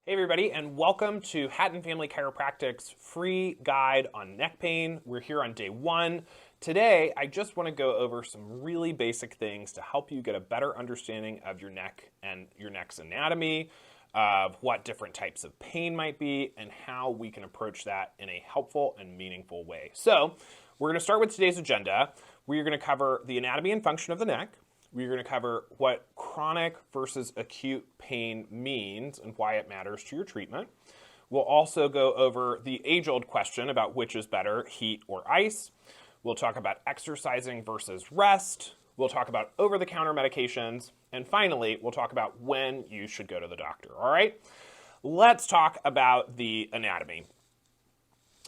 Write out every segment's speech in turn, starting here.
Hey everybody, and welcome to Hatton Family Chiropractic's free guide on neck pain. We're here on day one. Today, I just want to go over some really basic things to help you get a better understanding of your neck and your neck's anatomy, of what different types of pain might be, and how we can approach that in a helpful and meaningful way. So, we're going to start with today's agenda. We're going to cover the anatomy and function of the neck. We're going to cover what chronic versus acute pain means and why it matters to your treatment. We'll also go over the age-old question about which is better, heat or ice. We'll talk about exercising versus rest. We'll talk about over-the-counter medications. And finally, we'll talk about when you should go to the doctor, all right? Let's talk about the anatomy.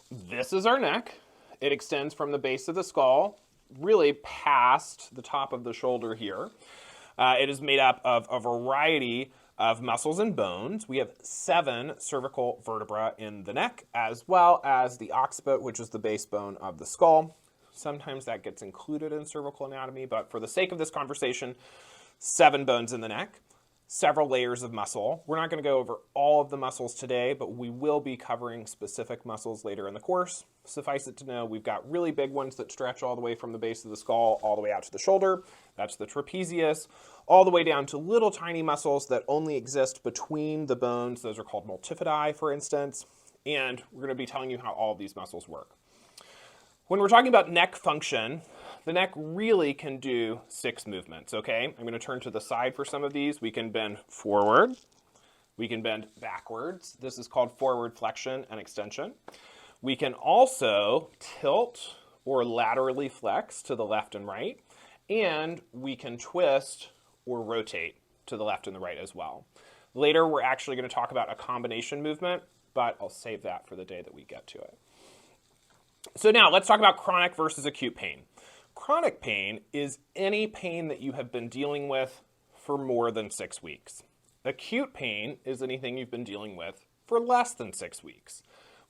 This is our neck. It extends from the base of the skull really past the top of the shoulder here. It is made up of a variety of muscles and bones. We have 7 cervical vertebrae in the neck, as well as the occiput, which is the base bone of the skull. Sometimes that gets included in cervical anatomy, but for the sake of this conversation, 7 bones in the neck, several layers of muscle. We're not going to go over all of the muscles today, but we will be covering specific muscles later in the course. Suffice it to know, we've got really big ones that stretch all the way from the base of the skull all the way out to the shoulder. That's the trapezius, all the way down to little tiny muscles that only exist between the bones. Those are called multifidi, for instance. And we're going to be telling you how all of these muscles work. When we're talking about neck function, the neck really can do 6 movements, okay? I'm going to turn to the side for some of these. We can bend forward. We can bend backwards. This is called forward flexion and extension. We can also tilt or laterally flex to the left and right. And we can twist or rotate to the left and the right as well. Later, we're actually going to talk about a combination movement, but I'll save that for the day that we get to it. So now let's talk about chronic versus acute pain. Chronic pain is any pain that you have been dealing with for more than 6 weeks. Acute pain is anything you've been dealing with for less than 6 weeks.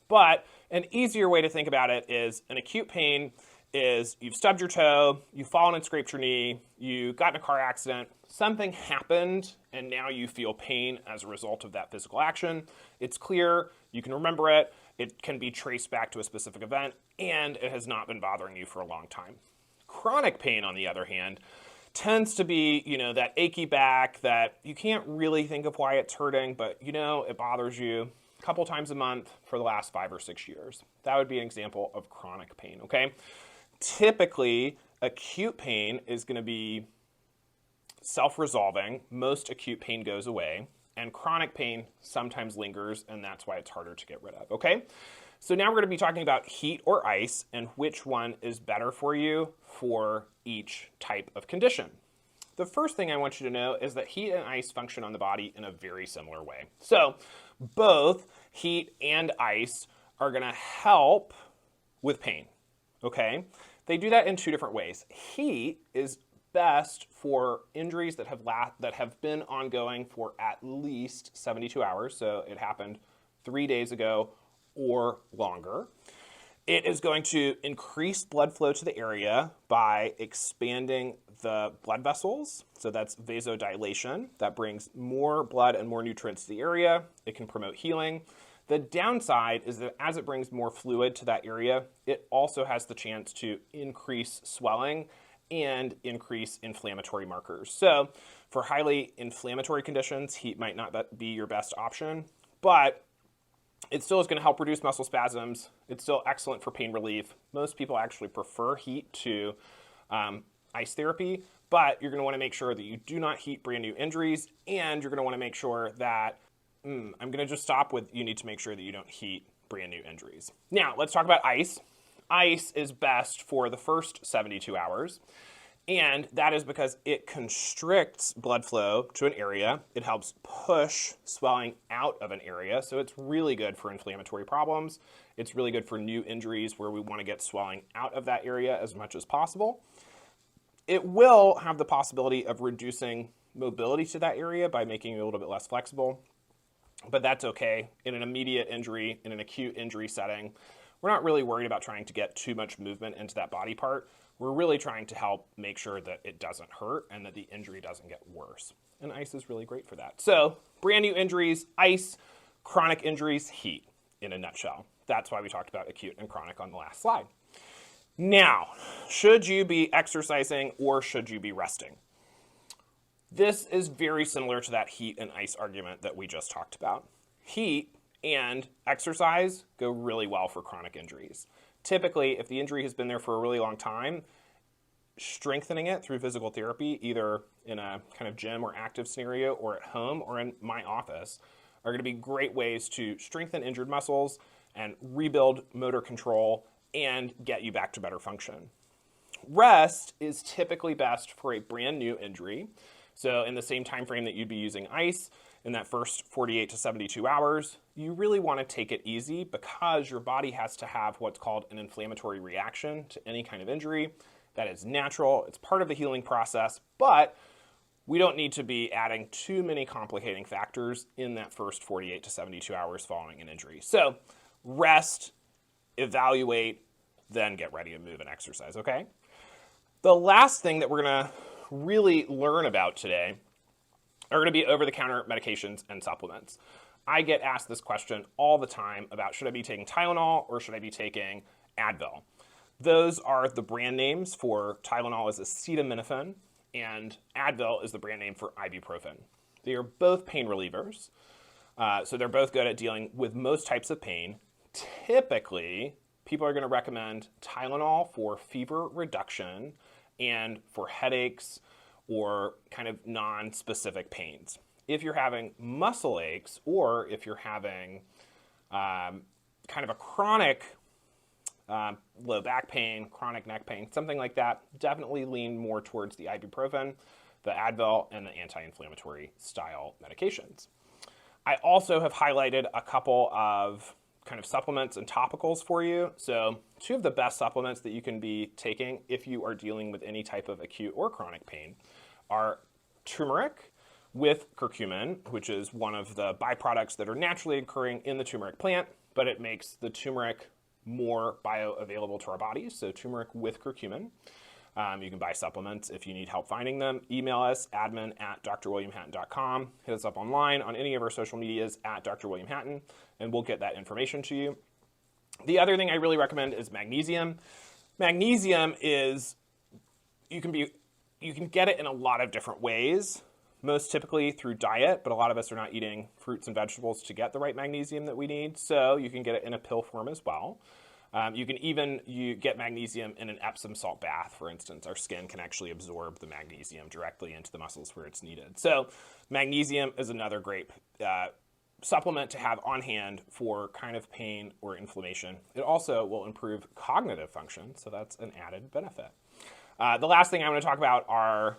But an easier way to think about it is an acute pain is you've stubbed your toe, you've fallen and scraped your knee, you got in a car accident, something happened, and now you feel pain as a result of that physical action. It's clear, you can remember it, it can be traced back to a specific event, and it has not been bothering you for a long time. Chronic pain, on the other hand, tends to be, that achy back that you can't really think of why it's hurting, but it bothers you a couple times a month for the last 5 or 6 years. That would be an example of chronic pain, okay? Typically, acute pain is going to be self-resolving. Most acute pain goes away, and chronic pain sometimes lingers, and that's why it's harder to get rid of, okay? So now we're going to be talking about heat or ice and which one is better for you for each type of condition. The first thing I want you to know is that heat and ice function on the body in a very similar way. So both heat and ice are going to help with pain, okay? They do that in 2 different ways. Heat is best for injuries that have been ongoing for at least 72 hours. So it happened 3 days ago or longer. It is going to increase blood flow to the area by expanding the blood vessels. So that's vasodilation. That brings more blood and more nutrients to the area. It can promote healing. The downside is that as it brings more fluid to that area, it also has the chance to increase swelling and increase inflammatory markers. So for highly inflammatory conditions, heat might not be your best option, but it still is going to help reduce muscle spasms. It's still excellent for pain relief. Most people actually prefer heat to ice therapy, but you're going to want to make sure that you do not heat brand new injuries, and you're going to want to make sure that, I'm going to just stop with you need to make sure that you don't heat brand new injuries. Now, let's talk about ice. Ice is best for the first 72 hours. And that is because it constricts blood flow to an area. It helps push swelling out of an area. So it's really good for inflammatory problems. It's really good for new injuries where we want to get swelling out of that area as much as possible. It will have the possibility of reducing mobility to that area by making it a little bit less flexible. But that's okay. In an immediate injury, in an acute injury setting, we're not really worried about trying to get too much movement into that body part. We're really trying to help make sure that it doesn't hurt and that the injury doesn't get worse. And ice is really great for that. So brand new injuries, ice, Chronic injuries, heat in a nutshell. That's why we talked about acute and chronic on the last slide. Now, should you be exercising or should you be resting? This is very similar to that heat and ice argument that we just talked about. Heat and exercise go really well for chronic injuries. Typically, if the injury has been there for a really long time, strengthening it through physical therapy, either in a kind of gym or active scenario or at home or in my office, are going to be great ways to strengthen injured muscles and rebuild motor control and get you back to better function. Rest is typically best for a brand new injury. So in the same time frame that you'd be using ice, in that first 48 to 72 hours, you really want to take it easy because your body has to have what's called an inflammatory reaction to any kind of injury. That is natural, it's part of the healing process, but we don't need to be adding too many complicating factors in that first 48 to 72 hours following an injury. So rest, evaluate, then get ready to move and exercise, okay? The last thing that we're gonna really learn about today are going to be over-the-counter medications and supplements. I get asked this question all the time about should I be taking Tylenol or should I be taking Advil? Those are the brand names for Tylenol is acetaminophen and Advil is the brand name for ibuprofen. They are both pain relievers, so they're both good at dealing with most types of pain. Typically, people are going to recommend Tylenol for fever reduction and for headaches or kind of non-specific pains. If you're having muscle aches or if you're having kind of a chronic low back pain, chronic neck pain, something like that, definitely lean more towards the ibuprofen, the Advil, and the anti-inflammatory style medications. I also have highlighted a couple of kind of supplements and topicals for you. So two of the best supplements that you can be taking if you are dealing with any type of acute or chronic pain are turmeric with curcumin, which is one of the byproducts that are naturally occurring in the turmeric plant, but it makes the turmeric more bioavailable to our bodies. So turmeric with curcumin. You can buy supplements if you need help finding them. Email us, admin@drwilliamhatton.com. Hit us up online on any of our social medias at Dr. William Hatton, and we'll get that information to you. The other thing I really recommend is magnesium. Magnesium is, you can get it in a lot of different ways, most typically through diet, but a lot of us are not eating fruits and vegetables to get the right magnesium that we need, so you can get it in a pill form as well. You can even get magnesium in an Epsom salt bath, for instance. Our skin can actually absorb the magnesium directly into the muscles where it's needed. So magnesium is another great supplement to have on hand for kind of pain or inflammation. It also will improve cognitive function, so that's an added benefit. The last thing I want to talk about are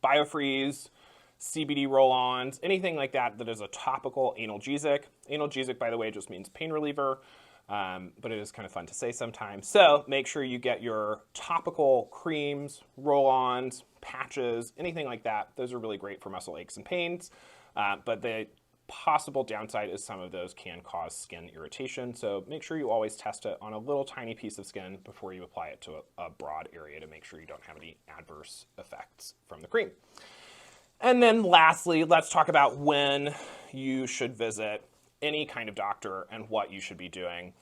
Biofreeze, CBD roll-ons, anything like that that is a topical analgesic. Analgesic, by the way, just means pain reliever, but it is kind of fun to say sometimes. So make sure you get your topical creams, roll-ons, patches, anything like that. Those are really great for muscle aches and pains, but the possible downside is some of those can cause skin irritation. So make sure you always test it on a little tiny piece of skin before you apply it to a broad area to make sure you don't have any adverse effects from the cream. And then lastly, let's talk about when you should visit any kind of doctor and what you should be doing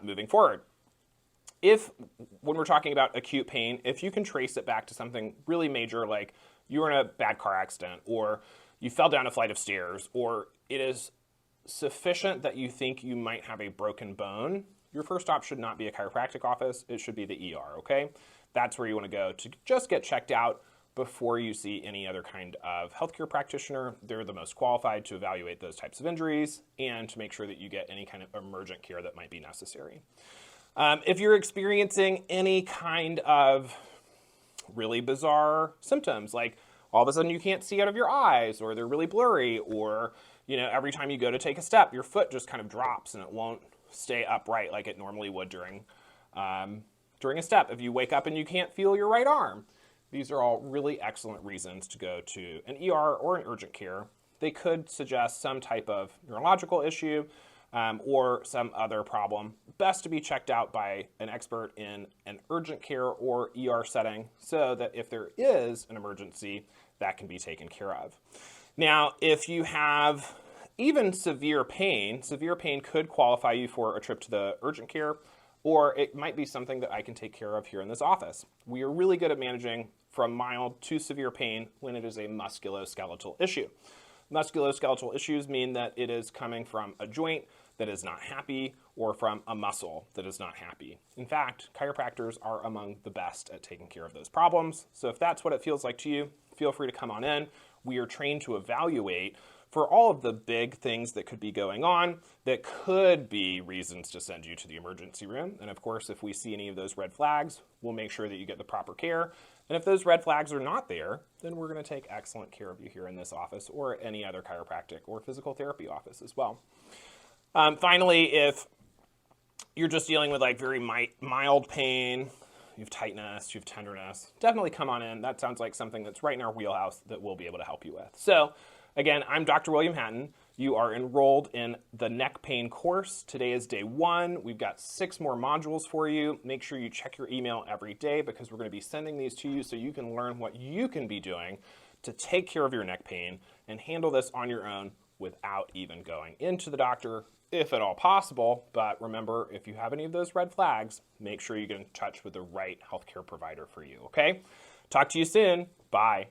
moving forward. When we're talking about acute pain, if you can trace it back to something really major, like you were in a bad car accident or you fell down a flight of stairs, or it is sufficient that you think you might have a broken bone, your first stop should not be a chiropractic office, it should be the ER, okay? That's where you want to go to just get checked out before you see any other kind of healthcare practitioner. They're the most qualified to evaluate those types of injuries and to make sure that you get any kind of emergent care that might be necessary. If you're experiencing any kind of really bizarre symptoms, like all of a sudden you can't see out of your eyes, or they're really blurry, or every time you go to take a step, your foot just kind of drops and it won't stay upright like it normally would during a step. If you wake up and you can't feel your right arm, these are all really excellent reasons to go to an ER or an urgent care. They could suggest some type of neurological issue or some other problem. Best to be checked out by an expert in an urgent care or ER setting so that if there is an emergency, that can be taken care of. Now, if you have even severe pain could qualify you for a trip to the urgent care, or it might be something that I can take care of here in this office. We are really good at managing from mild to severe pain when it is a musculoskeletal issue. Musculoskeletal issues mean that it is coming from a joint that is not happy or from a muscle that is not happy. In fact, chiropractors are among the best at taking care of those problems. So if that's what it feels like to you, feel free to come on in. We are trained to evaluate for all of the big things that could be going on that could be reasons to send you to the emergency room. And of course, if we see any of those red flags, we'll make sure that you get the proper care. And if those red flags are not there, then we're going to take excellent care of you here in this office or any other chiropractic or physical therapy office as well. Finally, if you're just dealing with like very mild pain, you have tightness, you have tenderness, definitely come on in. That sounds like something that's right in our wheelhouse that we'll be able to help you with. So again, I'm Dr. William Hatton. You are enrolled in the neck pain course. Today is day 1. We've got 6 more modules for you. Make sure you check your email every day because we're going to be sending these to you so you can learn what you can be doing to take care of your neck pain and handle this on your own without even going into the doctor, if at all possible. But remember, if you have any of those red flags, make sure you get in touch with the right healthcare provider for you, okay? Talk to you soon. Bye.